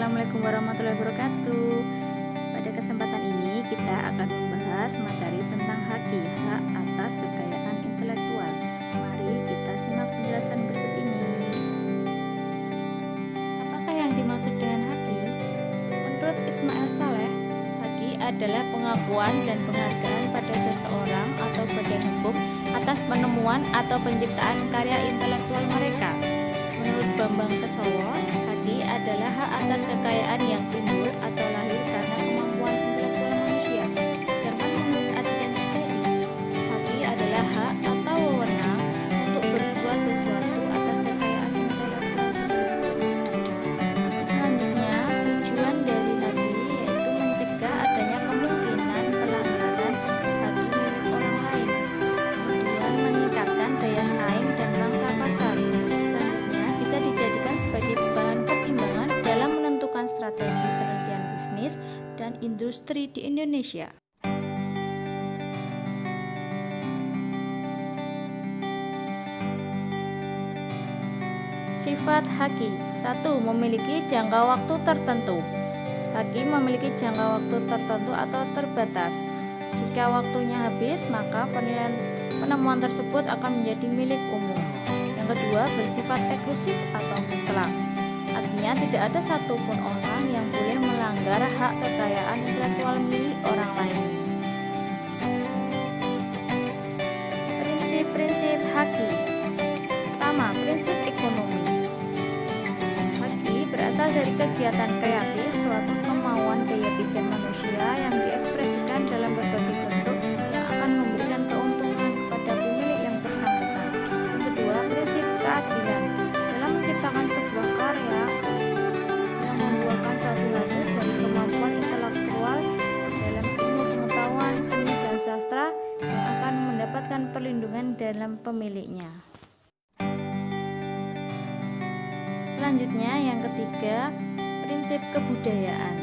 Assalamualaikum warahmatullahi wabarakatuh. Pada kesempatan ini kita akan membahas materi tentang haki, hak atas kekayaan intelektual. Mari kita simak penjelasan berikut ini. Apakah yang dimaksud dengan haki? Menurut Ismail Saleh, haki adalah pengakuan dan penghargaan pada seseorang atau badan hukum atas penemuan atau penciptaan karya intelektual mereka. Menurut Bambang Kesowo, haki adalah hak atas kekayaan yang timbul atau lahir karena kemampuan intelektual manusia. Sedangkan menurut Adrian Steady, haki adalah hak atau wewenang untuk berbuat sesuatu atas kekayaan intelektual tersebut. Selanjutnya, tujuan dari haki yaitu mencegah adanya kemungkinan pelanggaran haki milik orang lain. Kemudian meningkatkan daya saing dan pangsa pasar. Bisa dijadikan sebagai bahan pertimbangan dalam menentukan strategi penelitian bisnis dan industri di Indonesia. Sifat haki. 1. Memiliki jangka waktu tertentu. Haki memiliki jangka waktu tertentu atau terbatas. Jika waktunya habis, maka penemuan tersebut akan menjadi milik umum. Yang kedua, bersifat eksklusif atau mutlak. Artinya tidak ada satupun orang yang boleh melanggar hak kekayaan intelektual milik orang lain. Prinsip-prinsip haki. Pertama, prinsip ekonomi. Haki berasal dari kegiatan kreatif, suatu kemauan daya pikir manusia yang diekspresikan dalam berbagai bentuk yang akan memberikan keuntungan kepada pemilik yang bersangkutan. Yang kedua, prinsip keadilan. Dalam menciptakan sebuah karya yang membuahkan suatu hasil dari kemampuan intelektual dalam ilmu pengetahuan, seni dan sastra yang akan mendapatkan perlindungan dalam pemiliknya. Selanjutnya yang ketiga, prinsip kebudayaan.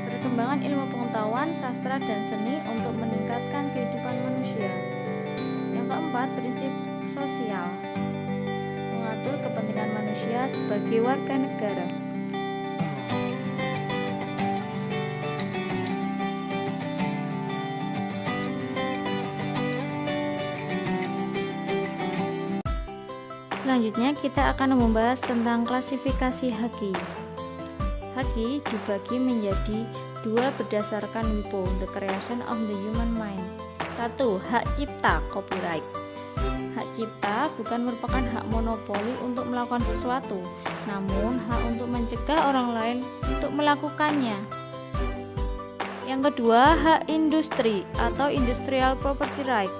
Perkembangan ilmu pengetahuan, sastra dan seni untuk meningkatkan kehidupan manusia. Yang keempat, prinsip sosial. Mengatur kepentingan manusia sebagai warga negara. Selanjutnya kita akan membahas tentang klasifikasi haki. Haki dibagi menjadi dua berdasarkan WIPO, The Creation of the Human Mind. 1. Hak cipta, copyright. Hak cipta bukan merupakan hak monopoli untuk melakukan sesuatu, namun hak untuk mencegah orang lain untuk melakukannya. Yang kedua, hak industri atau industrial property right.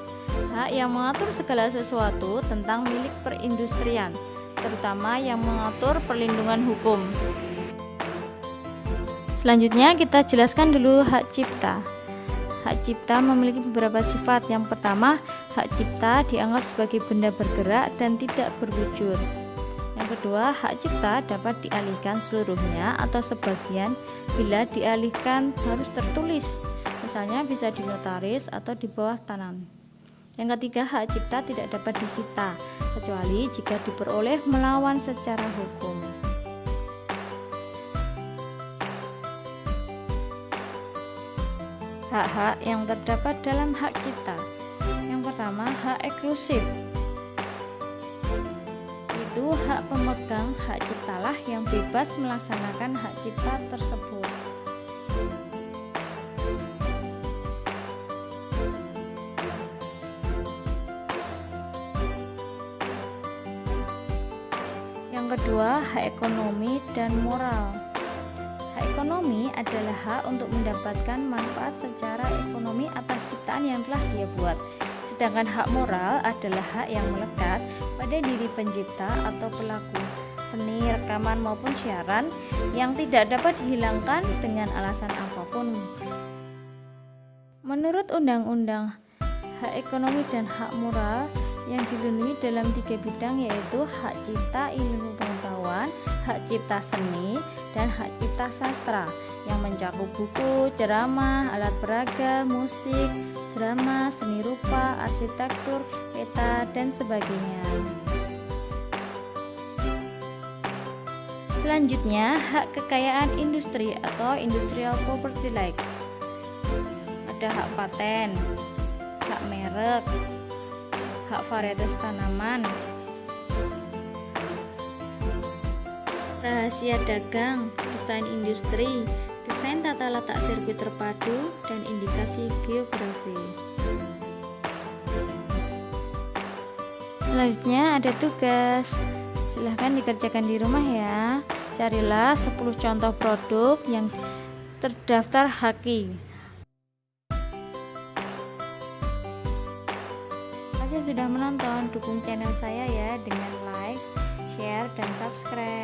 Hak yang mengatur segala sesuatu tentang milik perindustrian, terutama yang mengatur perlindungan hukum. Selanjutnya kita jelaskan dulu hak cipta. Hak cipta memiliki beberapa sifat. Yang pertama, hak cipta dianggap sebagai benda bergerak dan tidak berwujud. Yang kedua, hak cipta dapat dialihkan seluruhnya atau sebagian. Bila dialihkan harus tertulis, misalnya bisa di notaris atau di bawah tanah. Yang ketiga, hak cipta tidak dapat disita, kecuali jika diperoleh melawan secara hukum. Hak-hak yang terdapat dalam hak cipta. Yang pertama, hak eksklusif. Itu hak pemegang hak ciptalah yang bebas melaksanakan hak cipta tersebut. Yang kedua, hak ekonomi dan moral. Hak ekonomi adalah hak untuk mendapatkan manfaat secara ekonomi atas ciptaan yang telah dia buat. Sedangkan hak moral adalah hak yang melekat pada diri pencipta atau pelaku seni, rekaman maupun siaran yang tidak dapat dihilangkan dengan alasan apapun. Menurut Undang-Undang Hak Ekonomi dan Hak Moral yang dilindungi dalam 3 bidang, yaitu hak cipta ilmu pengetahuan, hak cipta seni, dan hak cipta sastra yang mencakup buku, ceramah, alat peraga, musik, drama, seni rupa, arsitektur, peta, dan sebagainya. Selanjutnya, hak kekayaan industri atau industrial property rights. Ada hak paten, hak merek, hak varietas tanaman, rahasia dagang, desain industri, desain tata letak sirkuit terpadu, dan indikasi geografi. Selanjutnya ada tugas. Silahkan dikerjakan di rumah ya. Carilah 10 contoh produk yang terdaftar HAKI. Terima kasih sudah menonton. Dukung channel saya ya dengan like, share, dan subscribe.